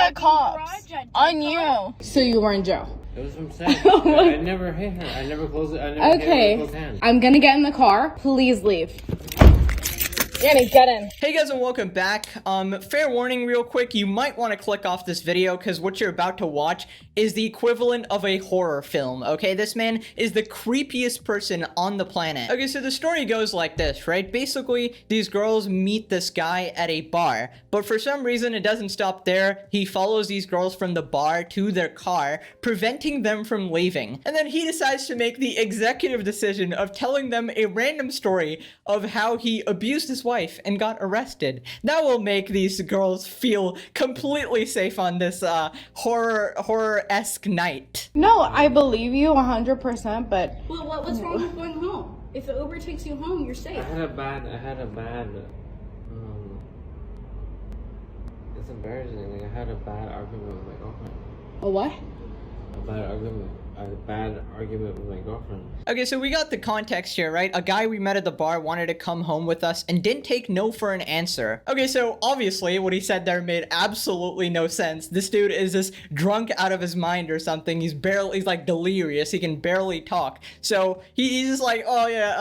the cops on you. So you were in jail. It was from Sam. I never hit her. I never closed it. I never hit her with closed hands. I'm gonna get in the car. Please leave. Danny, get in. Hey guys, and welcome back. Fair warning real quick, you might want to click off this video because what you're about to watch is the equivalent of a horror film, okay? This man is the creepiest person on the planet. Okay, so the story goes like this, right? Basically, these girls meet this guy at a bar, but for some reason it doesn't stop there. He follows these girls from the bar to their car, preventing them from leaving. And then he decides to make the executive decision of telling them a random story of how he abused his wife and got arrested. That will make these girls feel completely safe on this horror-esque night. No, I believe you 100%, but... Well, what's wrong with going home? If the Uber takes you home, you're safe. I had a bad, it's embarrassing. Like, I had a bad argument with my girlfriend. A what? A bad argument with my girlfriend. Okay, so we got the context here, right? A guy we met at the bar wanted to come home with us and didn't take no for an answer. Okay, so obviously what he said there made absolutely no sense. This dude is just drunk out of his mind or something. He's like delirious. He can barely talk. So he's just like, oh yeah,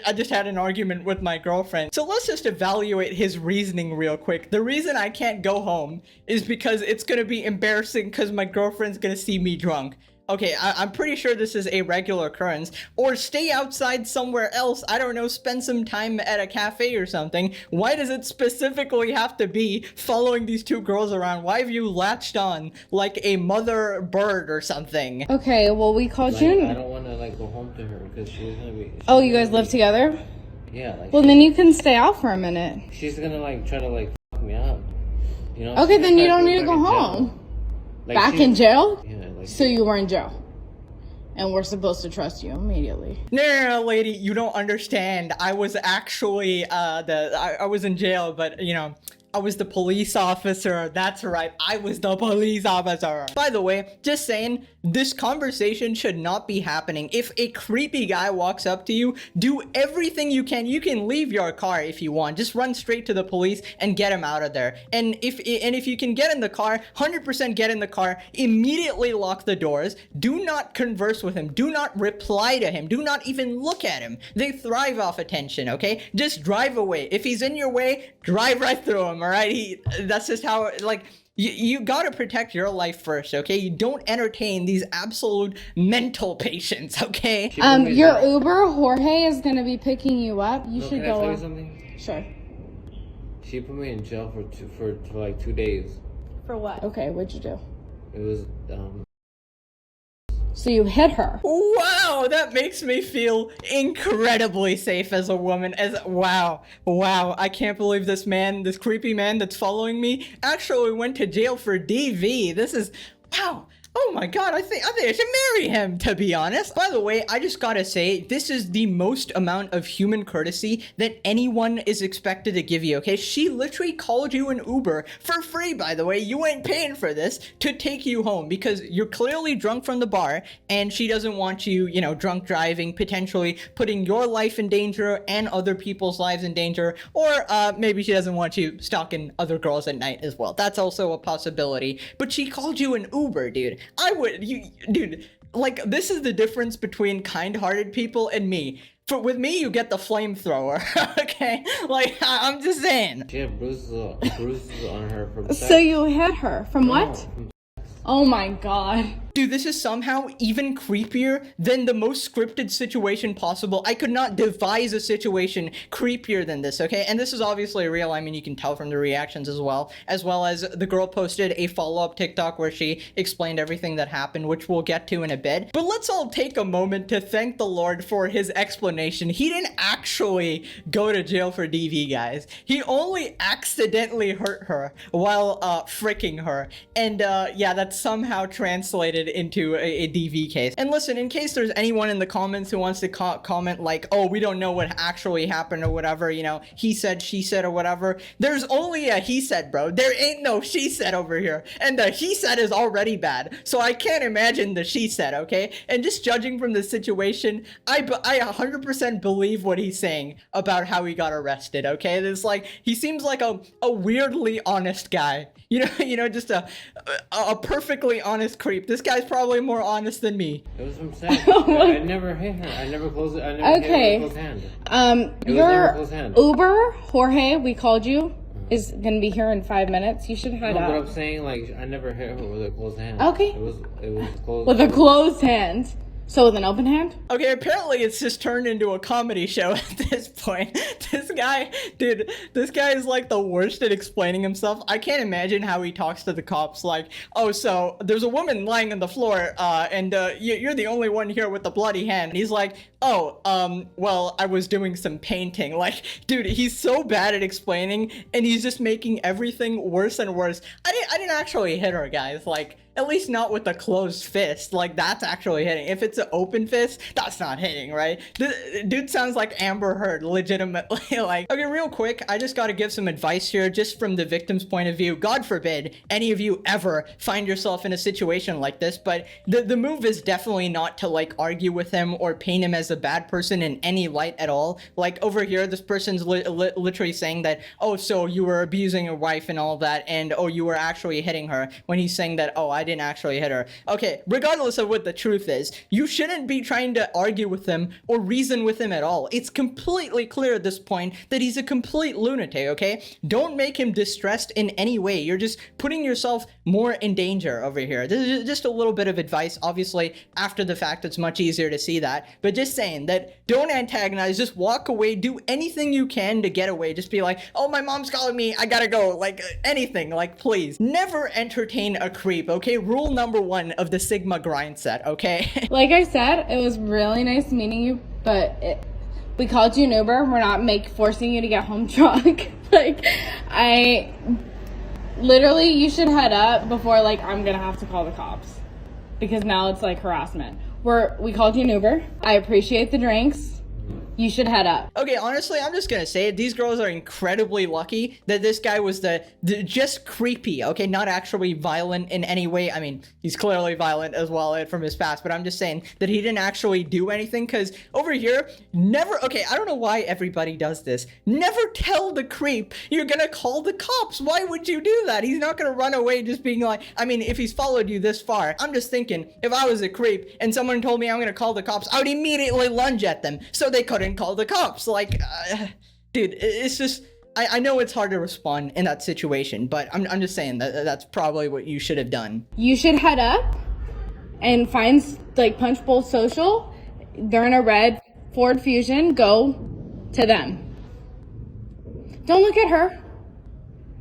I just had an argument with my girlfriend. So let's just evaluate his reasoning real quick. The reason I can't go home is because it's gonna be embarrassing because my girlfriend's gonna see me drunk. Okay, I'm pretty sure this is a regular occurrence. Or stay outside somewhere else. I don't know, spend some time at a cafe or something. Why does it specifically have to be following these two girls around? Why have you latched on like a mother bird or something? Okay, well, we called Like, you. I don't want to like go home to her because she's gonna be. Oh, you guys live together? Yeah. Like, Well, then you can stay out for a minute. she's gonna like try to like fuck me up. You know? Okay, then you Like, don't we're need to go in jail. home. Like, Back she- in jail? Yeah. Like, So you were in jail. And we're supposed to trust you immediately. No, lady, you don't understand. I was actually, I was in jail, but, you know, I was the police officer. That's right. I was the police officer. By the way, just saying, this conversation should not be happening. If a creepy guy walks up to you, do everything you can. You can leave your car if you want. Just run straight to the police and get him out of there. And if you can get in the car, 100% get in the car. Immediately lock the doors. Do not converse with him. Do not reply to him. Do not even look at him. They thrive off attention, okay? Just drive away. If he's in your way, drive right through him. All right, that's just how, like, you gotta protect your life first, okay? You don't entertain these absolute mental patients, okay? Your Uber, Jorge, is gonna be picking you up. You should can I go. tell you something? Sure. She put me in jail for like 2 days. For what? Okay, what'd you do? It was So you hit her. Wow, that makes me feel incredibly safe as a woman. Wow, I can't believe this man, this creepy man that's following me, actually went to jail for DV. This is, wow. Oh my god, I think I should marry him, to be honest. By the way, I just gotta say, this is the most amount of human courtesy that anyone is expected to give you, okay? She literally called you an Uber for free, by the way. You ain't paying for this to take you home because you're clearly drunk from the bar and she doesn't want you, you know, drunk driving, potentially putting your life in danger and other people's lives in danger. Or maybe she doesn't want you stalking other girls at night as well. That's also a possibility. But she called you an Uber, dude. Dude, like, this is the difference between kind-hearted people and me. With me, you get the flamethrower, okay? Like, I'm just saying. she had bruises on her from sex. So you hit her from what? From Oh my god. Dude, this is somehow even creepier than the most scripted situation possible. I could not devise a situation creepier than this, okay? And this is obviously real. I mean, you can tell from the reactions as well as the girl posted a follow-up TikTok where she explained everything that happened, which we'll get to in a bit. But let's all take a moment to thank the Lord for his explanation. He didn't actually go to jail for DV, guys. He only accidentally hurt her while fricking her. And yeah, that's somehow translated escalated into a DV case. And listen, in case there's anyone in the comments who wants to comment like, oh, we don't know what actually happened or whatever, you know, he said, she said or whatever, there's only a he said, bro. There ain't no she said over here. And the he said is already bad. So I can't imagine the she said, okay? And just judging from the situation, I 100% believe what he's saying about how he got arrested, okay? It's like, he seems like a weirdly honest guy. You know, just a perfectly honest creep. This guy's probably more honest than me. It was from saying, I never hit her. I never closed it. I never hit her with a closed hand. Your Uber, Jorge, we called you, is gonna be here in 5 minutes. You should head no, out. but I'm saying, like, I never hit her with a closed hand. Okay. It was closed. With a closed hand. So with an open hand? Okay, apparently it's just turned into a comedy show at this point. This guy is like the worst at explaining himself. I can't imagine how he talks to the cops like, oh, so there's a woman lying on the floor, and you're the only one here with the bloody hand. And he's like, oh, well, I was doing some painting. Like, dude, he's so bad at explaining, and he's just making everything worse and worse. I didn't actually hit her, guys. Like, at least not with a closed fist. Like, that's actually hitting. If it's an open fist, that's not hitting, right? Dude sounds like Amber Heard, legitimately. Like, okay, real quick, I just gotta give some advice here, just from the victim's point of view. God forbid any of you ever find yourself in a situation like this, but the move is definitely not to, like, argue with him or paint him as a bad person in any light at all. Like, over here, this person's literally saying that, oh, so you were abusing your wife and all that, and, oh, you were actually hitting her, when he's saying that, oh, I didn't actually hit her. Okay, regardless of what the truth is, you shouldn't be trying to argue with him or reason with him at all. It's completely clear at this point that he's a complete lunatic, okay? Don't make him distressed in any way. You're just putting yourself more in danger over here. This is just a little bit of advice. Obviously, after the fact, it's much easier to see that, but just saying that don't antagonize, just walk away, do anything you can to get away. Just be like, oh, my mom's calling me, I gotta go. Like, anything, like, please. Never entertain a creep, okay? Rule number 1 of the Sigma grind set, okay? Like I said, it was really nice meeting you, but we called you an Uber. We're not forcing you to get home drunk. Like, literally, you should head up before, like, I'm gonna have to call the cops. Because now it's, like, harassment. We called you an Uber. I appreciate the drinks. You should head up. Okay, honestly, I'm just gonna say it. These girls are incredibly lucky that this guy was the just creepy, okay? Not actually violent in any way. I mean, he's clearly violent as well from his past, but I'm just saying that he didn't actually do anything, because over here, okay, I don't know why everybody does this. Never tell the creep you're gonna call the cops. Why would you do that? He's not gonna run away just being like, I mean, if he's followed you this far, I'm just thinking, if I was a creep and someone told me I'm gonna call the cops, I would immediately lunge at them so they couldn't call the cops. Like, dude, it's just, I know it's hard to respond in that situation, but I'm just saying that's probably what you should have done. You should head up and find, like, Punch Bowl Social. They're in a red Ford Fusion. Go to them. Don't look at her.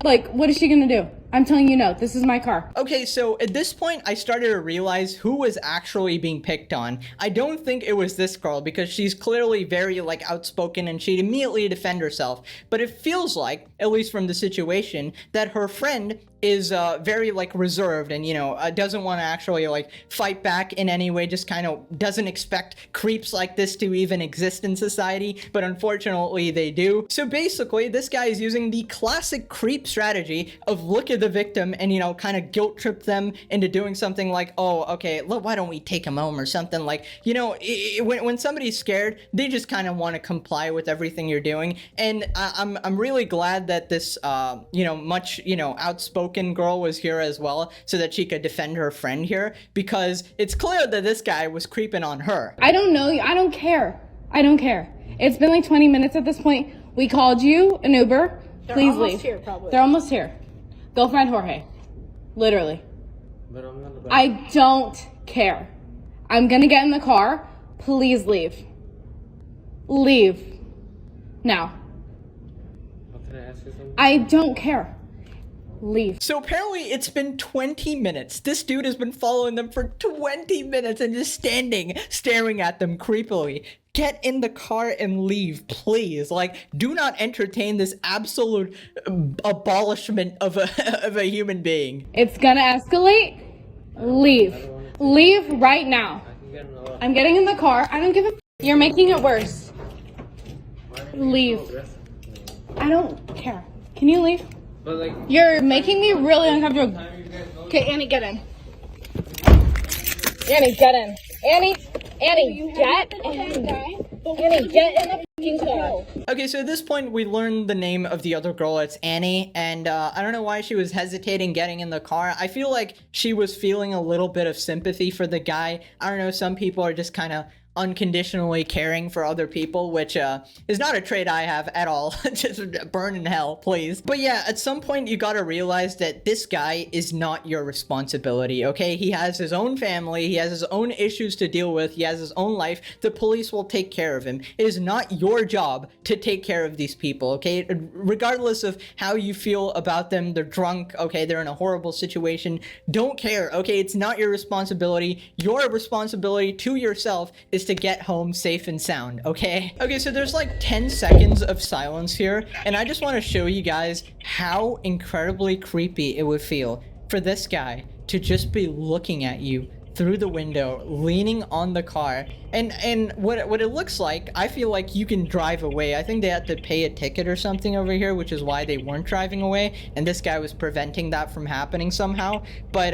Like, what is she gonna do? I'm telling you, no, this is my car. Okay, so at this point, I started to realize who was actually being picked on. I don't think it was this girl, because she's clearly very, like, outspoken and she'd immediately defend herself. But it feels like, at least from the situation, that her friend is very, like, reserved and, you know, doesn't want to actually, like, fight back in any way, just kind of doesn't expect creeps like this to even exist in society, but unfortunately they do. So basically, this guy is using the classic creep strategy of look at the victim and, you know, kind of guilt trip them into doing something like, oh, okay, look, why don't we take him home or something. Like, you know, when somebody's scared, they just kind of want to comply with everything you're doing. And I'm really glad that this, you know, much, you know, outspoken girl was here as well, so that she could defend her friend here, because it's clear that this guy was creeping on her. I don't know you. I don't care. I don't care. It's been like 20 minutes at this point. We called you an Uber. Please leave. Here, probably. They're almost here. Go find Jorge. Literally. But I'm not about I don't care. I'm gonna get in the car. Please leave. Leave. Now. Can I ask you something? I don't care. Leave. So apparently it's been 20 minutes. This dude has been following them for 20 minutes and just staring at them creepily. Get in the car and leave, please. Like, do not entertain this absolute abolishment of a human being. It's gonna escalate. Leave. Leave right now. I can get in the I'm getting in the car. I don't give a. You're making it worse. Leave. I don't care. Can you leave? But like, You're making me really uncomfortable. Okay, Annie, get in. Annie, get in. Annie, get in. Annie, get in the fucking car. Okay, so at this point, we learned the name of the other girl. It's Annie, and I don't know why she was hesitating getting in the car. I feel like she was feeling a little bit of sympathy for the guy. I don't know, some people are just kind of unconditionally caring for other people, which is not a trait I have at all. Just burn in hell, please. But yeah, at some point you gotta realize that this guy is not your responsibility, okay? He has his own family, he has his own issues to deal with, he has his own life. The police will take care of him. It is not your job to take care of these people, okay? Regardless of how you feel about them, they're drunk, okay? They're in a horrible situation. Don't care, okay? It's not your responsibility. Your responsibility to yourself is to get home safe and sound, okay? Okay, so there's like 10 seconds of silence here, and I just want to show you guys how incredibly creepy it would feel for this guy to just be looking at you through the window, leaning on the car, and what it looks like, I feel like you can drive away. I think they had to pay a ticket or something over here, which is why they weren't driving away, and this guy was preventing that from happening somehow. But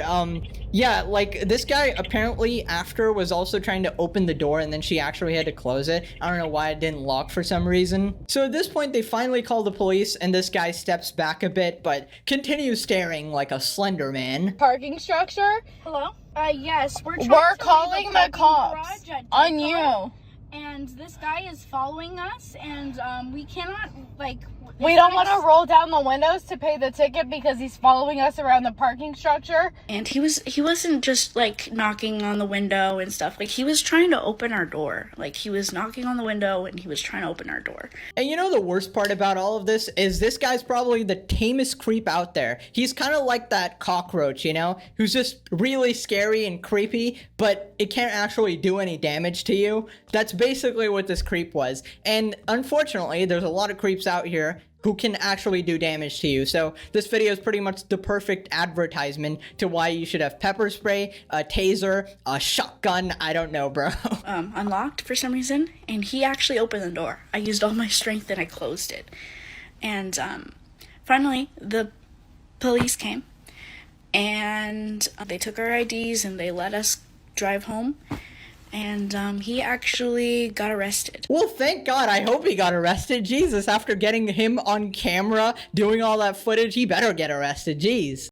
yeah, like this guy apparently after was also trying to open the door, and then she actually had to close it. I don't know why it didn't lock for some reason. So at this point they finally call the police, and this guy steps back a bit but continues staring like a slender man. Parking structure? Hello? Yes, we're calling the cops on you. And this guy is following us, and we cannot, like... We don't want to roll down the windows to pay the ticket because he's following us around the parking structure. And he wasn't just like knocking on the window and stuff. Like he was trying to open our door. Like he was knocking on the window and he was trying to open our door. And you know the worst part about all of this is this guy's probably the tamest creep out there. He's kind of like that cockroach, you know, who's just really scary and creepy, but it can't actually do any damage to you. That's basically what this creep was. And unfortunately, there's a lot of creeps out here who can actually do damage to you. So this video is pretty much the perfect advertisement to why you should have pepper spray, a taser, a shotgun, I don't know, bro. Unlocked for some reason, and he actually opened the door. I used all my strength and I closed it. And finally, the police came, and they took our IDs and they let us drive home. And he actually got arrested. Well, thank God. I hope he got arrested. Jesus, after getting him on camera, doing all that footage, he better get arrested. Jeez.